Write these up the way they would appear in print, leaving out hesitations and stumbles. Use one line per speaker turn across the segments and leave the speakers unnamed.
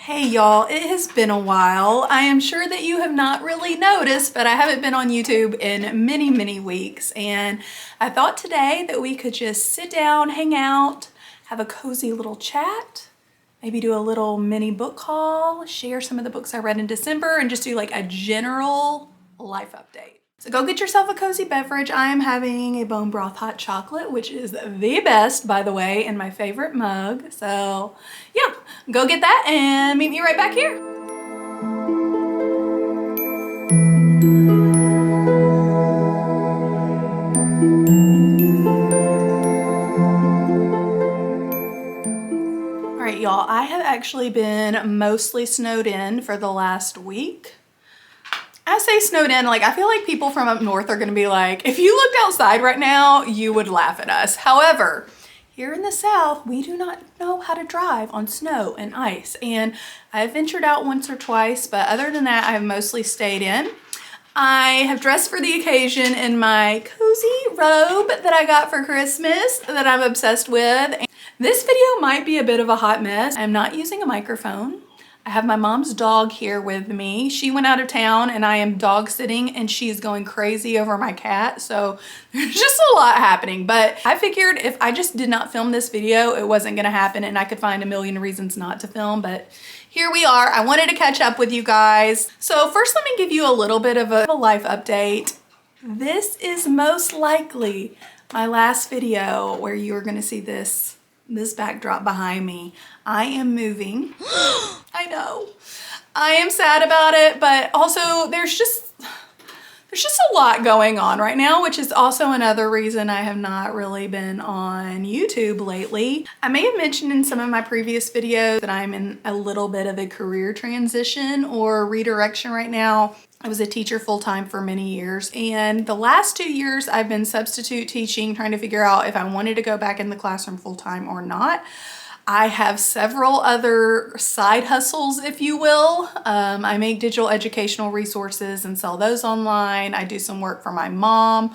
Hey y'all, it has been a while. I am sure that you have not really noticed, but I haven't been on YouTube in many weeks, and I thought today that we could just sit down, hang out, have a cozy little chat, maybe do a little mini book haul, share some of the books I read in December, and just do like a general life update. So go get yourself a cozy beverage. I am having a bone broth hot chocolate, which is the best, by the way, in my favorite mug. So yeah, go get that and meet me right back here. All right, y'all, I have actually been mostly snowed in for the last week. I say snowed in, like I feel like people from up north are gonna be like, if you looked outside right now, you would laugh at us. However, here in the South, we do not know how to drive on snow and ice. And I've ventured out once or twice, but other than that, I've mostly stayed in. I have dressed for the occasion in my cozy robe that I got for Christmas that I'm obsessed with. This video might be a bit of a hot mess. I'm not using a microphone. I have my mom's dog here with me. She went out of town and I am dog sitting and she's going crazy over my cat. So there's just a lot happening, but I figured if I just did not film this video, it wasn't gonna happen and I could find a million reasons not to film, but here we are. I wanted to catch up with you guys. So first, let me give you a little bit of a life update. This is most likely my last video where you are gonna see this backdrop behind me. I am moving. I know. I am sad about it, but also there's just a lot going on right now, which is also another reason I have not really been on YouTube lately. I may have mentioned in some of my previous videos that I'm in a little bit of a career transition or redirection right now. I was a teacher full-time for many years, and the last 2 years I've been substitute teaching, trying to figure out if I wanted to go back in the classroom full-time or not. I have several other side hustles, if you will. I make digital educational resources and sell those online. I do some work for my mom.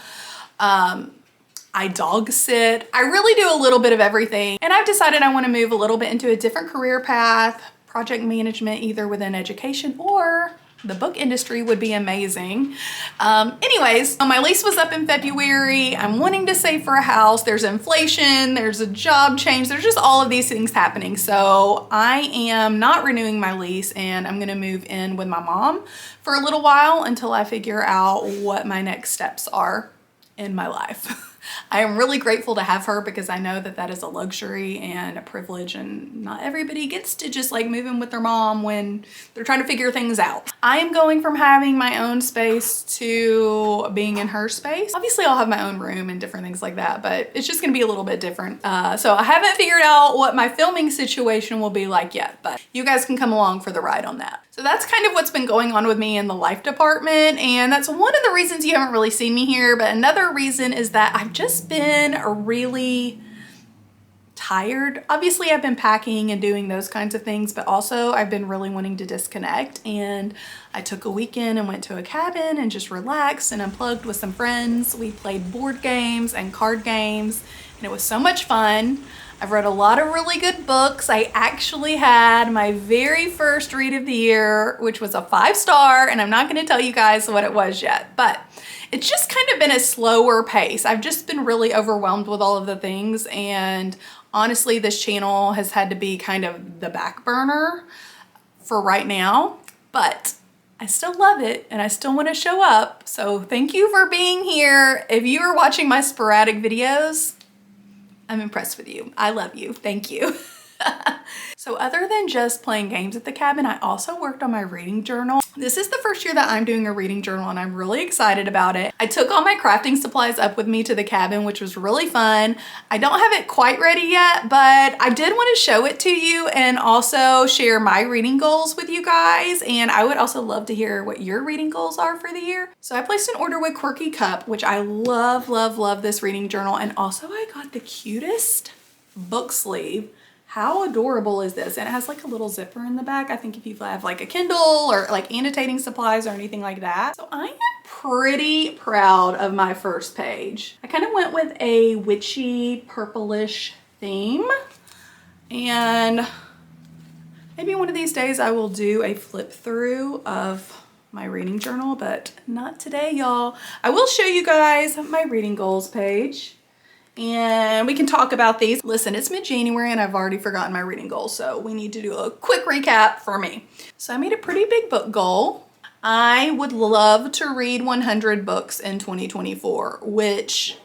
I dog sit. I really do a little bit of everything. And I've decided I want to move a little bit into a different career path, project management, either within education or the book industry would be amazing. Anyways, my lease was up in February. I'm wanting to save for a house. There's inflation, there's a job change, there's just all of these things happening. So I am not renewing my lease and I'm gonna move in with my mom for a little while until I figure out what my next steps are in my life. I am really grateful to have her because I know that that is a luxury and a privilege, and not everybody gets to just like move in with their mom when they're trying to figure things out. I am going from having my own space to being in her space. Obviously I'll have my own room and different things like that, but it's just gonna be a little bit different. So I haven't figured out what my filming situation will be like yet, but you guys can come along for the ride on that. So that's kind of what's been going on with me in the life department, and that's one of the reasons you haven't really seen me here, but another reason is that I've just been really tired. Obviously I've been packing and doing those kinds of things, but also I've been really wanting to disconnect, and I took a weekend and went to a cabin and just relaxed and unplugged with some friends. We played board games and card games and it was so much fun. I've read a lot of really good books. I actually had my very first read of the year, which was a 5-star, and I'm not gonna tell you guys what it was yet, but it's just kind of been a slower pace. I've just been really overwhelmed with all of the things, and honestly, this channel has had to be kind of the back burner for right now, but I still love it and I still wanna show up. So thank you for being here. If you are watching my sporadic videos, I'm impressed with you. I love you. Thank you. So other than just playing games at the cabin, I also worked on my reading journal. This is the first year that I'm doing a reading journal and I'm really excited about it. I took all my crafting supplies up with me to the cabin, which was really fun. I don't have it quite ready yet, but I did want to show it to you and also share my reading goals with you guys. And I would also love to hear what your reading goals are for the year. So I placed an order with Quirky Cup, which I love this reading journal. And also I got the cutest book sleeve. How adorable is this? And it has like a little zipper in the back. I think if you have like a Kindle or like annotating supplies or anything like that. So I am pretty proud of my first page. I kind of went with a witchy purplish theme, and Maybe one of these days I will do a flip through of my reading journal, but not today, y'all. I will show you guys my reading goals page and we can talk about these. Listen, it's mid-January and I've already forgotten my reading goals, so we need to do a quick recap for me. So I made a pretty big book goal. I would love to read 100 books in 2024, which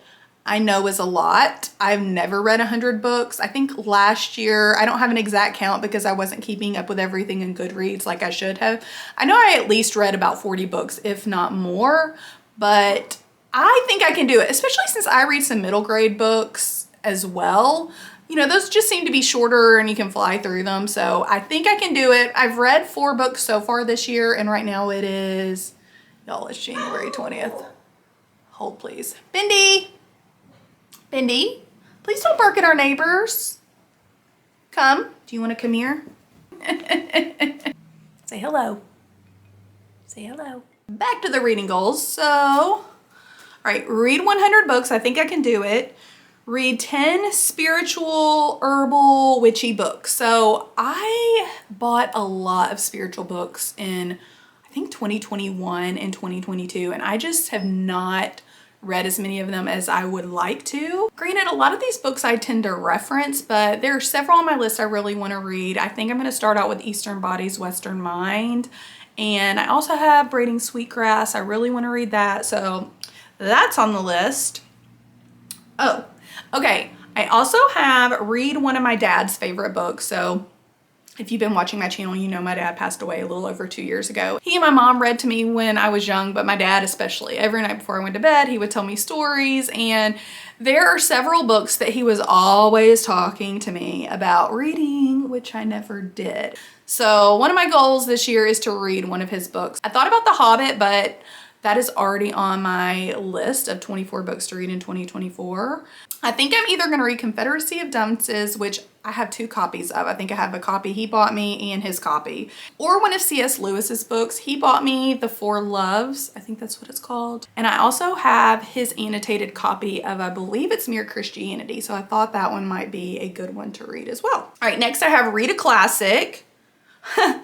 I know is a lot. I've never read 100 books. I think last year, I don't have an exact count because I wasn't keeping up with everything in Goodreads like I should have. I know I at least read about 40 books, if not more, but I think I can do it, especially since I read some middle grade books as well. You know, those just seem to be shorter and you can fly through them. So I think I can do it. I've read 4 books so far this year, and right now it is, y'all, it's January 20th. Hold please. Bindi! Bindi, please don't bark at our neighbors. Come. Do you want to come here? Say hello. Say hello. Back to the reading goals. So, all right, read 100 books. I think I can do it. Read 10 spiritual, herbal, witchy books. So I bought a lot of spiritual books in, I think, 2021 and 2022, and I just have not read as many of them as I would like to. Granted, a lot of these books I tend to reference, but there are several on my list I really want to read. I think I'm going to start out with Eastern Bodies, Western Mind. And I also have Braiding Sweetgrass. I really want to read that. So that's on the list. Oh, okay. I also have read one of my dad's favorite books. So if you've been watching my channel, you know my dad passed away a little over 2 years ago. He and my mom read to me when I was young, but my dad especially. Every night before I went to bed, he would tell me stories, and there are several books that he was always talking to me about reading, which I never did. So one of my goals this year is to read one of his books. I thought about The Hobbit, but that is already on my list of 24 books to read in 2024. I think I'm either going to read Confederacy of Dunces, which I have 2 copies of. I think I have a copy he bought me and his copy. Or one of C.S. Lewis's books. He bought me The Four Loves. I think that's what it's called. And I also have his annotated copy of, I believe it's Mere Christianity. So I thought that one might be a good one to read as well. All right, next I have read a classic and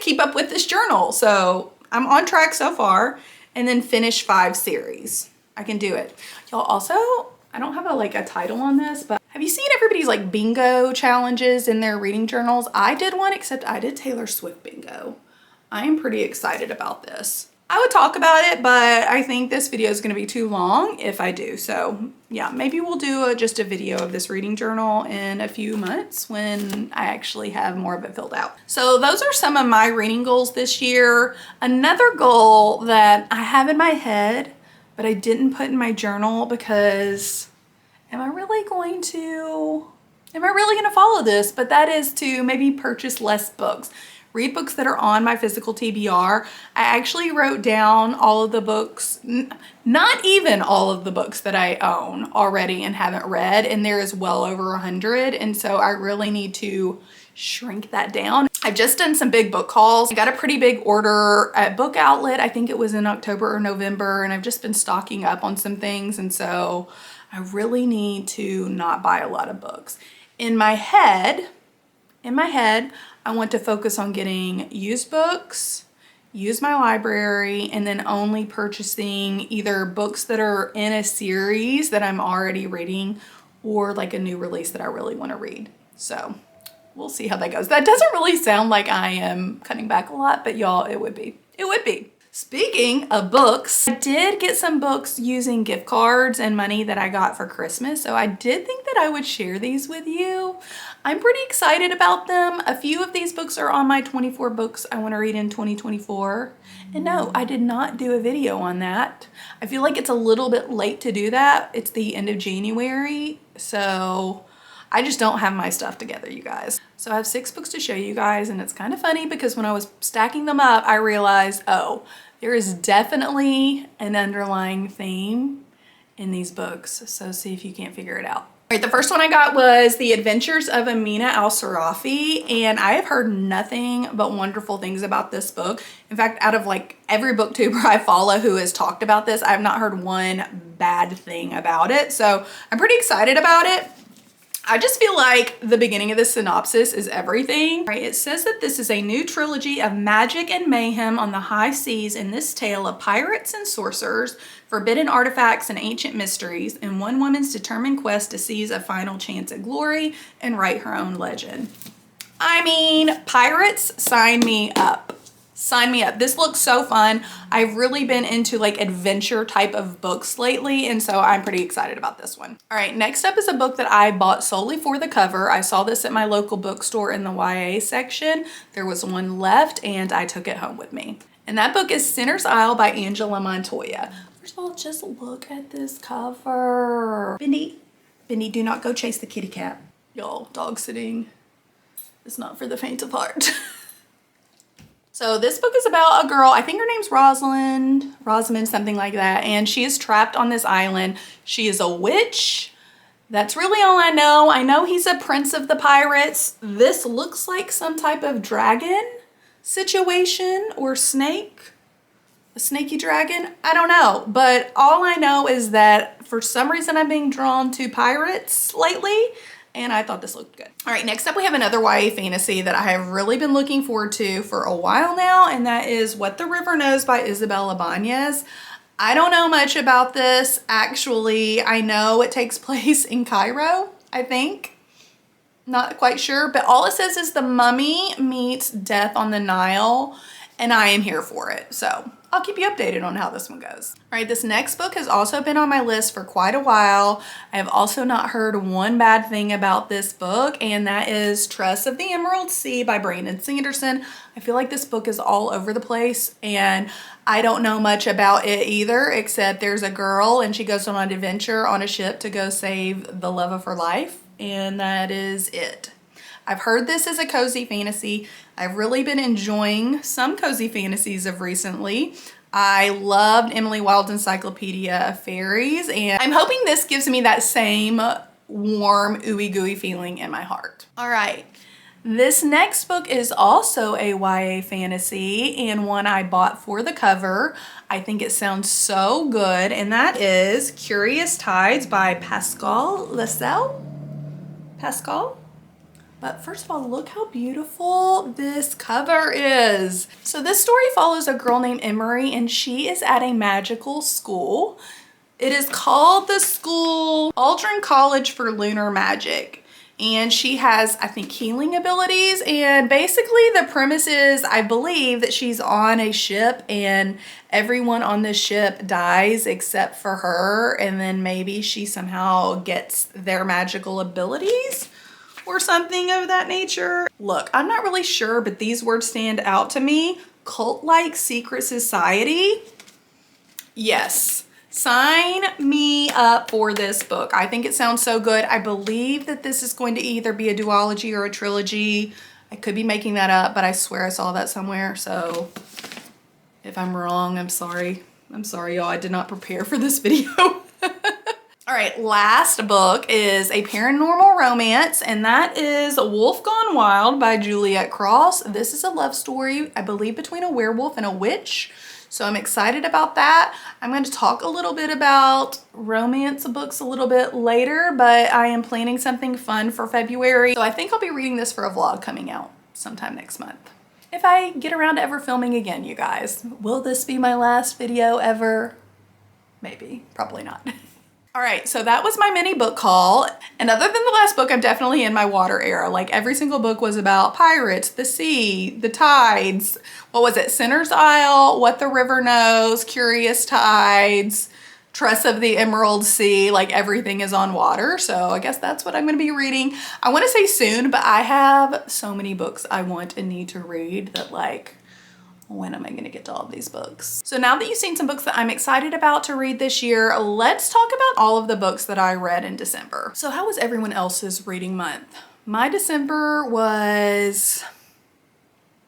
keep up with this journal. So I'm on track so far, and then finish 5 series. I can do it. Y'all, also, I don't have a title on this, but have you seen everybody's like bingo challenges in their reading journals? I did one, except I did Taylor Swift bingo. I am pretty excited about this. I would talk about it, but I think this video is going to be too long if I do. So yeah, maybe we'll do just a video of this reading journal in a few months when I actually have more of it filled out. So those are some of my reading goals this year. Another goal that I have in my head, but I didn't put in my journal because am I really going to follow this? But that is to maybe purchase less books. Read books that are on my physical TBR. I actually wrote down all of the books, not even all of the books that I own already and haven't read, and there is well over 100, and so I really need to shrink that down. I've just done some big book hauls. I got a pretty big order at Book Outlet. I think it was in October or November, and I've just been stocking up on some things, and so I really need to not buy a lot of books. In my head, I want to focus on getting used books, use my library, and then only purchasing either books that are in a series that I'm already reading or like a new release that I really want to read. So we'll see how that goes. That doesn't really sound like I am cutting back a lot, but y'all, it would be. It would be. Speaking of books, I did get some books using gift cards and money that I got for Christmas, so I did think that I would share these with you. I'm pretty excited about them. A few of these books are on my 24 books I want to read in 2024. And no, I did not do a video on that. I feel like it's a little bit late to do that. It's the end of January, so I just don't have my stuff together, you guys. So I have 6 books to show you guys, and it's kind of funny because when I was stacking them up, I realized, oh, there is definitely an underlying theme in these books. So see if you can't figure it out. All right, the first one I got was The Adventures of Amina Al-Sirafi, and I have heard nothing but wonderful things about this book. In fact, out of like every booktuber I follow who has talked about this, I have not heard one bad thing about it. So I'm pretty excited about it. I just feel like the beginning of the synopsis is everything. Right, it says that this is a new trilogy of magic and mayhem on the high seas. In this tale of pirates and sorcerers, forbidden artifacts and ancient mysteries, and one woman's determined quest to seize a final chance at glory and write her own legend. I mean, pirates, sign me up. Sign me up. This looks so fun. I've really been into like adventure type of books lately, and so I'm pretty excited about this one. All right, next up is a book that I bought solely for the cover. I saw this at my local bookstore in the YA section. There was one left and I took it home with me. And that book is Sinner's Isle by Angela Montoya. First of all, just look at this cover. Bendy, do not go chase the kitty cat. Y'all, dog sitting is not for the faint of heart. So this book is about a girl, I think her name's Rosamund, something like that. And she is trapped on this island. She is a witch. That's really all I know. I know he's a prince of the pirates. This looks like some type of dragon situation or snake. A snaky dragon? I don't know. But all I know is that for some reason I'm being drawn to pirates lately. And I thought this looked good. All right, next up we have another YA fantasy that I have really been looking forward to for a while now, and that is What the River Knows by Isabel Ibanez. I don't know much about this, actually. I know it takes place in Cairo, I think. Not quite sure, but all it says is the mummy meets death on the Nile, and I am here for it. So I'll keep you updated on how this one goes. All right, this next book has also been on my list for quite a while. I have also not heard one bad thing about this book, and that is Tress of the Emerald Sea by Brandon Sanderson. I feel like this book is all over the place, and I don't know much about it either, except there's a girl and she goes on an adventure on a ship to go save the love of her life, and that is it. I've heard this is a cozy fantasy. I've really been enjoying some cozy fantasies of recently. I loved Emily Wilde's Encyclopedia of Fairies, and I'm hoping this gives me that same warm, ooey gooey feeling in my heart. All right, this next book is also a YA fantasy and one I bought for the cover. I think it sounds so good, and that is Curious Tides by Pascal Lascelles. Pascal? But first of all, look how beautiful this cover is. So this story follows a girl named Emery, and she is at a magical school. It is called the school Aldrin College for Lunar Magic. And she has, I think, healing abilities. And basically the premise is, I believe, that she's on a ship and everyone on the ship dies except for her. And then maybe she somehow gets their magical abilities or something of that nature. Look, I'm not really sure, but these words stand out to me. Cult-like secret society. Yes, sign me up for this book. I think it sounds so good. I believe that this is going to either be a duology or a trilogy. I could be making that up, but I swear I saw that somewhere. So if I'm wrong, I'm sorry. I'm sorry, y'all. I did not prepare for this video. All right, last book is a paranormal romance, and that is Wolf Gone Wild by Juliet Cross. This is a love story, I believe, between a werewolf and a witch. So I'm excited about that. I'm going to talk a little bit about romance books a little bit later, but I am planning something fun for February. So I think I'll be reading this for a vlog coming out sometime next month. If I get around to ever filming again, you guys. Will this be my last video ever? Maybe, probably not. All right, so that was my mini book haul. And other than the last book, I'm definitely in my water era. Like every single book was about pirates, the sea, the tides. What was it? Sinner's Isle, What the River Knows, Curious Tides, Tress of the Emerald Sea. Like everything is on water. So I guess that's what I'm gonna be reading. I wanna say soon, but I have so many books I want and need to read that like, when am I gonna get to all of these books? So now that you've seen some books that I'm excited about to read this year, let's talk about all of the books that I read in December. So how was everyone else's reading month? My December was,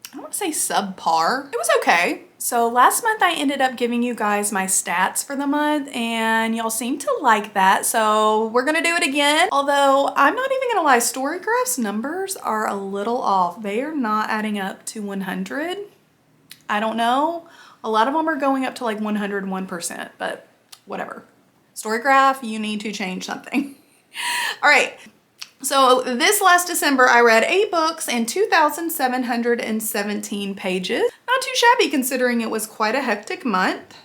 I don't want to say subpar. It was okay. So last month I ended up giving you guys my stats for the month, and y'all seem to like that. So we're gonna do it again. Although I'm not even gonna lie, Storygraph's numbers are a little off. They are not adding up to 100. I don't know. A lot of them are going up to like 101%, but whatever. Storygraph, you need to change something. All right. So this last December, I read 8 books and 2,717 pages. Not too shabby considering it was quite a hectic month.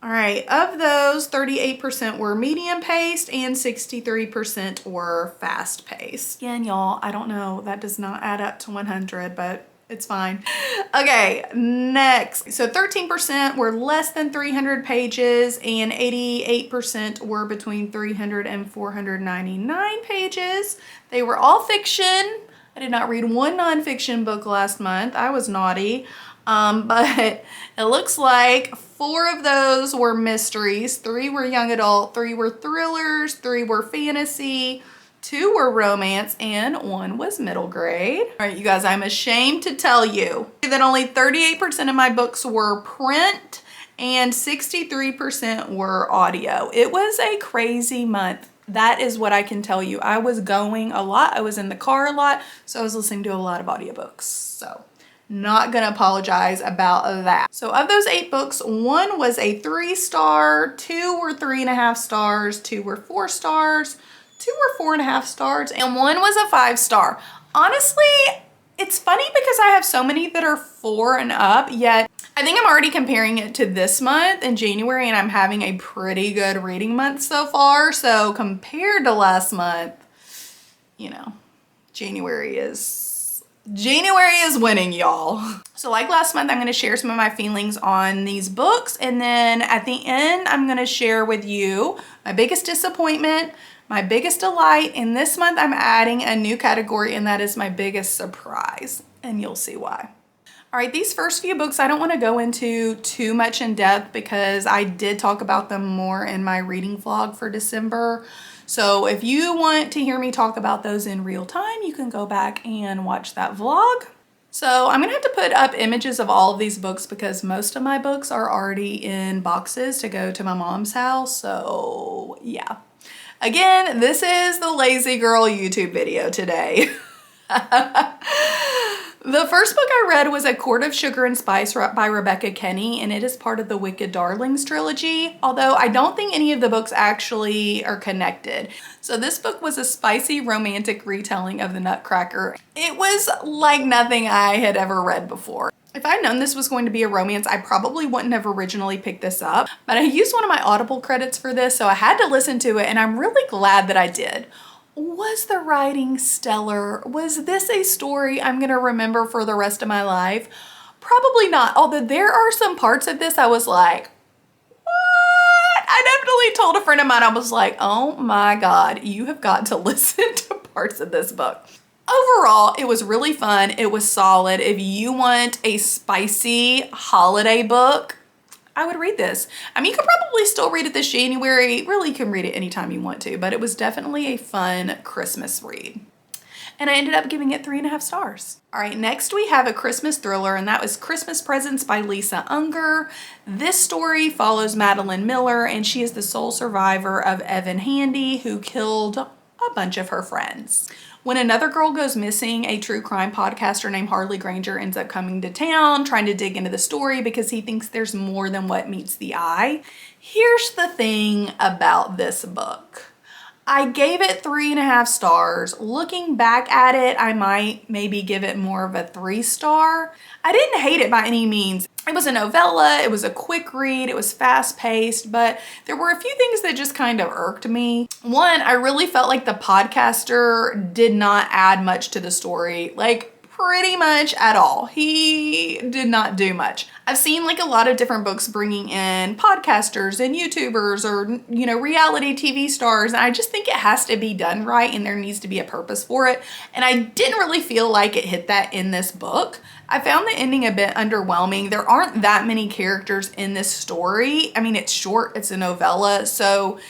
All right, of those, 38% were medium paced and 63% were fast paced. Again, y'all, I don't know, that does not add up to 100, but it's fine. Okay, next. So 13% were less than 300 pages and 88% were between 300 and 499 pages. They were all fiction. I did not read one nonfiction book last month. I was naughty. But it looks like 4 of those were mysteries, 3 were young adult, 3 were thrillers, 3 were fantasy, 2 were romance, and 1 was middle grade. All right, you guys, I'm ashamed to tell you that only 38% of my books were print and 63% were audio. It was a crazy month. That is what I can tell you. I was going a lot. I was in the car a lot, so I was listening to a lot of audiobooks. So not gonna apologize about that. So of those 8 books, 1 was a 3-star, 2 were 3.5 stars, 2 were 4 stars, 2 were 4.5 stars, and 1 was a 5-star. Honestly, it's funny because I have so many that are 4 and up, yet I think I'm already comparing it to this month in January, and I'm having a pretty good reading month so far. So compared to last month, you know, January is winning, y'all. So like last month, I'm going to share some of my feelings on these books. And then at the end, I'm going to share with you my biggest disappointment, my biggest delight. And this month, I'm adding a new category, and that is my biggest surprise. And you'll see why. All right, these first few books, I don't want to go into too much in depth because I did talk about them more in my reading vlog for December. So if you want to hear me talk about those in real time, you can go back and watch that vlog. So I'm gonna have to put up images of all of these books because most of my books are already in boxes to go to my mom's house. So yeah. Again, this is the Lazy Girl YouTube video today. The first book I read was A Court of Sugar and Spice by Rebecca Kenny, and it is part of the Wicked Darlings trilogy, although I don't think any of the books actually are connected. So this book was a spicy romantic retelling of the Nutcracker. It was like nothing I had ever read before. If I'd known this was going to be a romance, I probably wouldn't have originally picked this up, but I used one of my Audible credits for this, so I had to listen to it, and I'm really glad that I did. Was the writing stellar? Was this a story I'm gonna remember for the rest of my life? Probably not, although there are some parts of this I was like, what? I definitely told a friend of mine, I was like, oh my God, you have got to listen to parts of this book. Overall, it was really fun. It was solid. If you want a spicy holiday book, I would read this. I mean, you could probably still read it this January. Really, you can read it anytime you want to, but it was definitely a fun Christmas read. And I ended up giving it 3.5 stars. All right, next we have a Christmas thriller, and that was Christmas Presents by Lisa Unger. This story follows Madeline Miller, and she is the sole survivor of Evan Handy, who killed a bunch of her friends. When another girl goes missing, a true crime podcaster named Harley Granger ends up coming to town, trying to dig into the story because he thinks there's more than what meets the eye. Here's the thing about this book. I gave it 3.5 stars. Looking back at it, I might maybe give it more of a 3-star. I didn't hate it by any means. It was a novella, it was a quick read, it was fast paced, but there were a few things that just kind of irked me. One, I really felt like the podcaster did not add much to the story, like pretty much at all. He did not do much. I've seen like a lot of different books bringing in podcasters and YouTubers or, you know, reality TV stars, and I just think it has to be done right and there needs to be a purpose for it. And I didn't really feel like it hit that in this book. I found the ending a bit underwhelming. There aren't that many characters in this story. I mean, it's short, it's a novella. So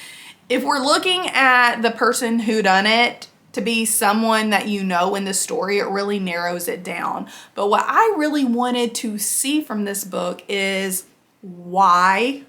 if we're looking at the person who done it to be someone that you know in the story, it really narrows it down. But what I really wanted to see from this book is why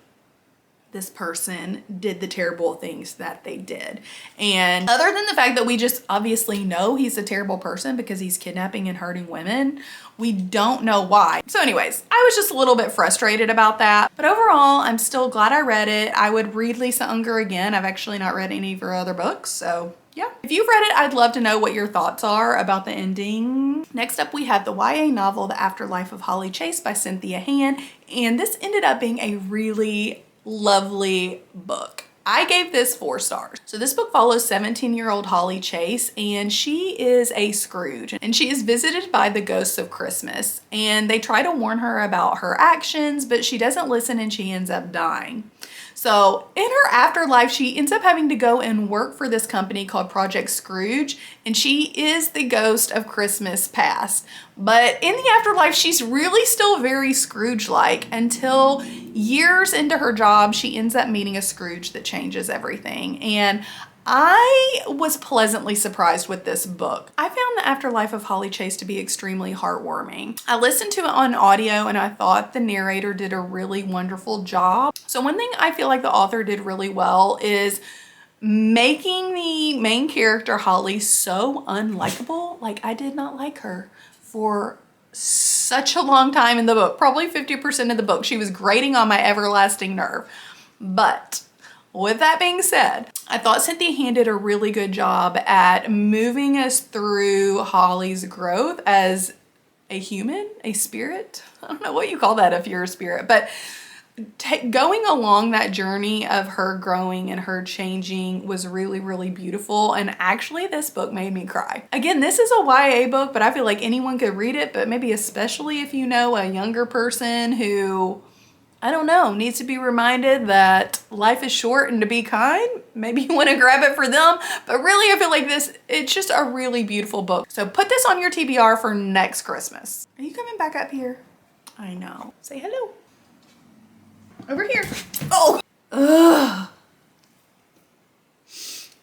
this person did the terrible things that they did. And other than the fact that we just obviously know he's a terrible person because he's kidnapping and hurting women, we don't know why. So anyways, I was just a little bit frustrated about that. But overall, I'm still glad I read it. I would read Lisa Unger again. I've actually not read any of her other books, so yeah, if you've read it, I'd love to know what your thoughts are about the ending. Next up, we have the YA novel, The Afterlife of Holly Chase by Cynthia Han. And this ended up being a really lovely book. I gave this 4 stars. So this book follows 17-year-old Holly Chase, and she is a Scrooge, and she is visited by the ghosts of Christmas, and they try to warn her about her actions, but she doesn't listen and she ends up dying. So in her afterlife, she ends up having to go and work for this company called Project Scrooge, and she is the ghost of Christmas past. But in the afterlife, she's really still very Scrooge-like until years into her job, she ends up meeting a Scrooge that changes everything. And I was pleasantly surprised with this book. I found The Afterlife of Holly Chase to be extremely heartwarming. I listened to it on audio and I thought the narrator did a really wonderful job. So one thing I feel like the author did really well is making the main character Holly so unlikable. Like, I did not like her for such a long time in the book. Probably 50% of the book. She was grating on my everlasting nerve. But with that being said, I thought Cynthia Han did a really good job at moving us through Holly's growth as a human, a spirit. I don't know what you call that if you're a spirit, but going along that journey of her growing and her changing was really, really beautiful. And actually this book made me cry. Again, this is a YA book, but I feel like anyone could read it, but maybe especially if you know a younger person who, I don't know, needs to be reminded that life is short and to be kind. Maybe you want to grab it for them, but really I feel like it's just a really beautiful book. So put this on your TBR for next Christmas. Are you coming back up here? I know. Say hello. Over here. Oh! Ugh.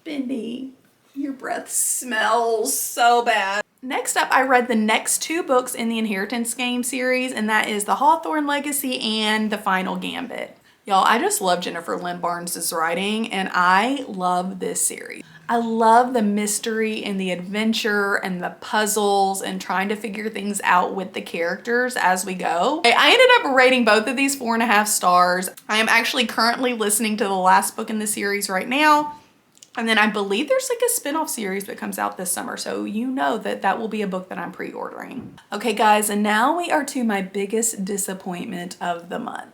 Bendy, your breath smells so bad. Next up, I read the next 2 books in the Inheritance Game series, and that is The Hawthorne Legacy and The Final Gambit. Y'all, I just love Jennifer Lynn Barnes' writing, and I love this series. I love the mystery and the adventure and the puzzles and trying to figure things out with the characters as we go. I ended up rating both of these 4.5 stars. I am actually currently listening to the last book in the series right now. And then I believe there's like a spin-off series that comes out this summer. So you know that that will be a book that I'm pre-ordering. Okay guys, and now we are to my biggest disappointment of the month.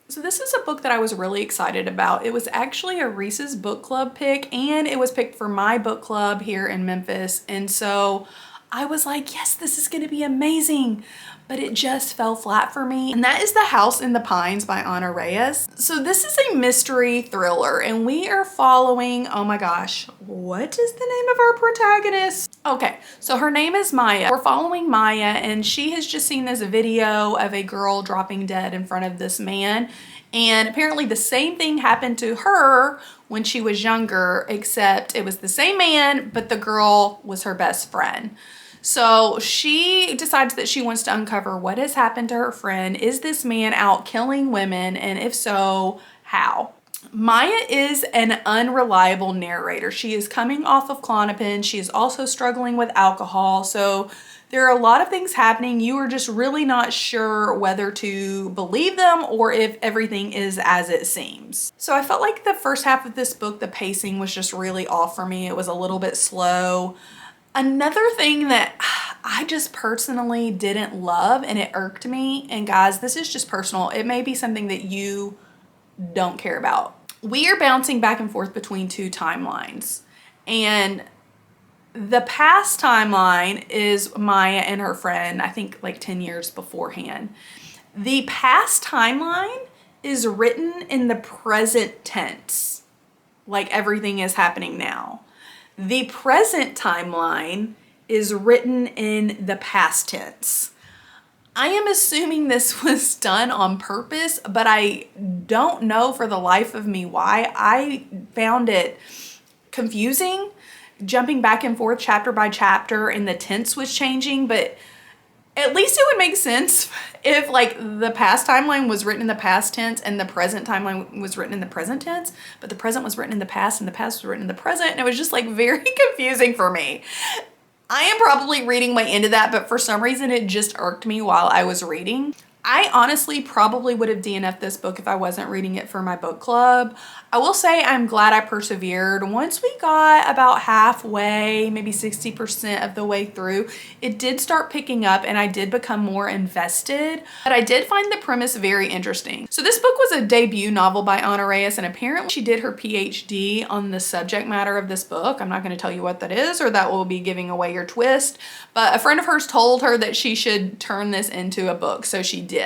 So this is a book that I was really excited about. It was actually a Reese's Book Club pick, and it was picked for my book club here in Memphis. And so I was like, yes, this is gonna be amazing. But it just fell flat for me. And that is The House in the Pines by Ana Reyes. So this is a mystery thriller, and we are following, oh my gosh, what is the name of our protagonist? Okay, so her name is Maya. We're following Maya, and she has just seen this video of a girl dropping dead in front of this man. And apparently the same thing happened to her when she was younger, except it was the same man, but the girl was her best friend. So she decides that she wants to uncover what has happened to her friend. Is this man out killing women? And if so, how? Maya is an unreliable narrator. She is coming off of Klonopin. She is also struggling with alcohol. So there are a lot of things happening. You are just really not sure whether to believe them or if everything is as it seems. So I felt like the first half of this book, the pacing was just really off for me. It was a little bit slow. Another thing that I just personally didn't love, and it irked me, and guys, this is just personal. It may be something that you don't care about. We are bouncing back and forth between 2 timelines, and the past timeline is Maya and her friend, I think like 10 years beforehand. The past timeline is written in the present tense, like everything is happening now. The present timeline is written in the past tense. I am assuming this was done on purpose, but I don't know for the life of me why. I found it confusing, jumping back and forth chapter by chapter, and the tense was changing, but at least it would make sense if like the past timeline was written in the past tense and the present timeline was written in the present tense, but the present was written in the past and the past was written in the present, and it was just like very confusing for me. I am probably reading way into that, but for some reason it just irked me while I was reading. I honestly probably would have DNF'd this book if I wasn't reading it for my book club. I will say I'm glad I persevered. Once we got about halfway, maybe 60% of the way through, it did start picking up and I did become more invested. But I did find the premise very interesting. So this book was a debut novel by Anna Reyes, and apparently she did her PhD on the subject matter of this book. I'm not going to tell you what that is, or that will be giving away your twist. But a friend of hers told her that she should turn this into a book, so she did.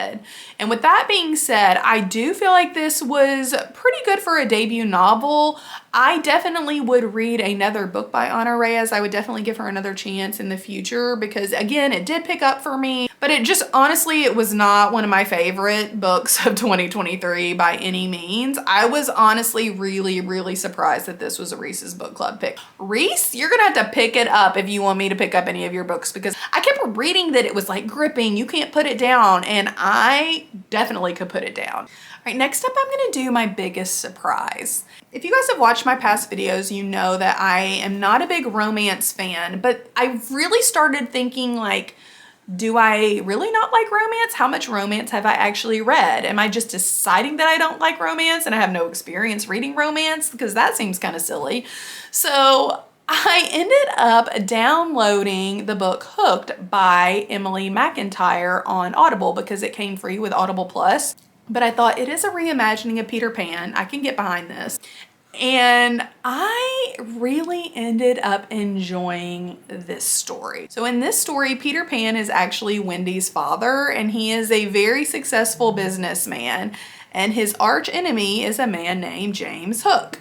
And with that being said, I do feel like this was pretty good for a debut novel. I definitely would read another book by Anna Reyes. I would definitely give her another chance in the future because, again, it did pick up for me, but it just, honestly, it was not one of my favorite books of 2023 by any means. I was honestly really surprised that this was a Reese's book club pick. Reese, you're gonna have to pick it up if you want me to pick up any of your books, because I kept reading that it was like gripping, you can't put it down, and I definitely could put it down. All right, next up, I'm gonna do my biggest surprise. If you guys have watched my past videos, you know that I am not a big romance fan, but I really started thinking, like, do I really not like romance? How much romance have I actually read? Am I just deciding that I don't like romance and I have no experience reading romance? Because that seems kind of silly. So I ended up downloading the book Hooked by Emily McIntyre on Audible because it came free with Audible Plus. But I thought, it is a reimagining of Peter Pan. I can get behind this. And I really ended up enjoying this story. So in this story, Peter Pan is actually Wendy's father, and he is a very successful businessman. And his arch enemy is a man named James Hook.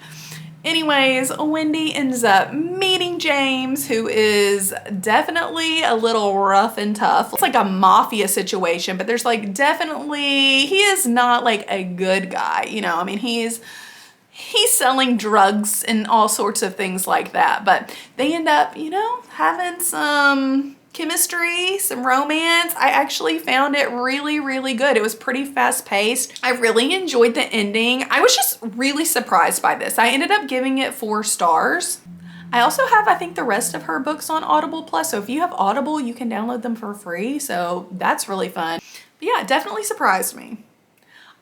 Anyways, Wendy ends up meeting James, who is definitely a little rough and tough. It's like a mafia situation, but there's like definitely, he is not like a good guy, you know. I mean, he's selling drugs and all sorts of things like that, but they end up, you know, having some chemistry, some romance. I actually found it really good. It was pretty fast paced. I really enjoyed the ending. I was just really surprised by this. I ended up giving it 4 stars. I also have, I think, the rest of her books on Audible Plus. So if you have Audible, you can download them for free. So that's really fun. But yeah, it definitely surprised me.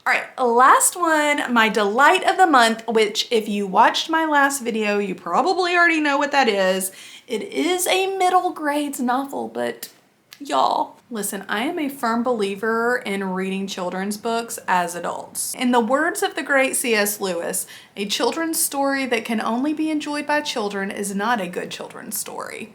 All right, last one, my delight of the month, which if you watched my last video, you probably already know what that is. It is a middle grades novel, but y'all, listen, I am a firm believer in reading children's books as adults. In the words of the great C.S. Lewis, a children's story that can only be enjoyed by children is not a good children's story.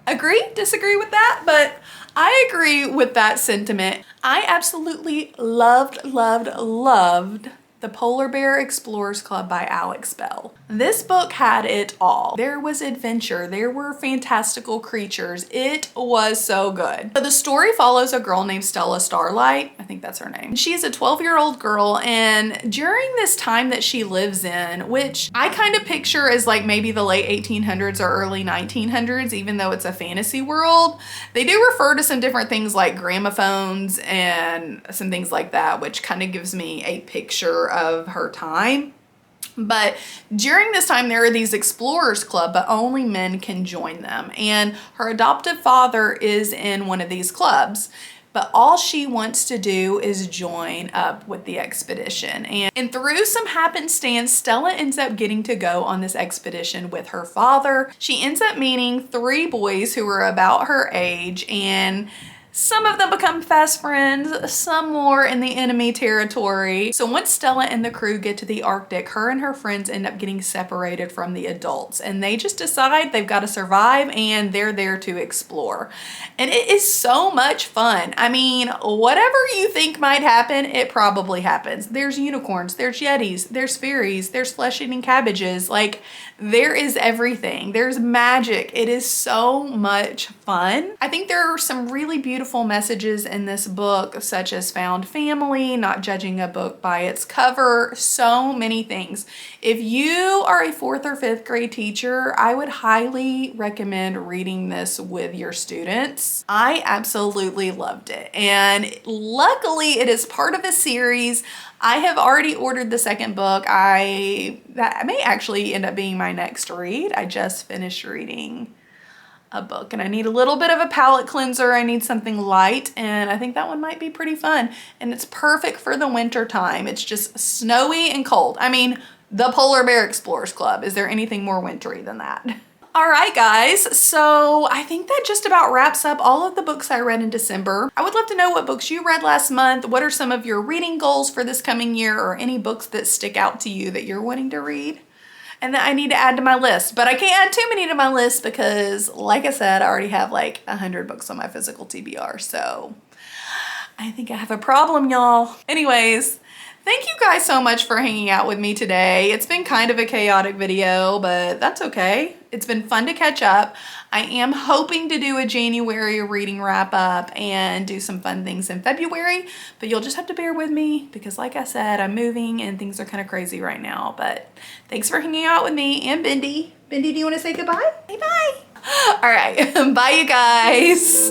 Agree? Disagree with that? But I agree with that sentiment. I absolutely loved The Polar Bear Explorers Club by Alex Bell. This book had it all. There was adventure, there were fantastical creatures. It was so good. So the story follows a girl named Stella Starlight. I think that's her name. She's a 12-year-old girl, and during this time that she lives in, which I kind of picture as like maybe the late 1800s or early 1900s, even though it's a fantasy world, they do refer to some different things like gramophones and some things like that, which kind of gives me a picture of her time. But during this time, there are these explorers club, but only men can join them. And her adoptive father is in one of these clubs, but all she wants to do is join up with the expedition. And through some happenstance, Stella ends up getting to go on this expedition with her father. She ends up meeting 3 boys who are about her age, and some of them become fast friends, some more in the enemy territory. So once Stella and the crew get to the Arctic, her and her friends end up getting separated from the adults, and they just decide they've got to survive and they're there to explore. And it is so much fun. I mean, whatever you think might happen, it probably happens. There's unicorns, there's yetis, there's fairies, there's flesh-eating cabbages. Like, there is everything. There's magic. It is so much fun. I think there are some really beautiful messages in this book, such as found family, not judging a book by its cover, so many things. If you are a 4th or 5th grade teacher, I would highly recommend reading this with your students. I absolutely loved it. And luckily it is part of a series. I have already ordered the 2nd book. That may actually end up being my next read. I just finished reading a book, and I need a little bit of a palette cleanser. I need something light, and I think that one might be pretty fun. And it's perfect for the winter time. It's just snowy and cold. I mean, the Polar Bear Explorers Club. Is there anything more wintry than that? All right, guys, so I think that just about wraps up all of the books I read in December. I would love to know what books you read last month. What are some of your reading goals for this coming year, or any books that stick out to you that you're wanting to read and that I need to add to my list? But I can't add too many to my list because, like I said, I already have like 100 books on my physical TBR, so I think I have a problem, y'all. Anyways, thank you guys so much for hanging out with me today. It's been kind of a chaotic video, but that's okay. It's been fun to catch up. I am hoping to do a January reading wrap up and do some fun things in February, but you'll just have to bear with me because, like I said, I'm moving and things are kind of crazy right now. But thanks for hanging out with me and Bendy. Bendy, do you want to say goodbye? Say bye. All right, bye you guys.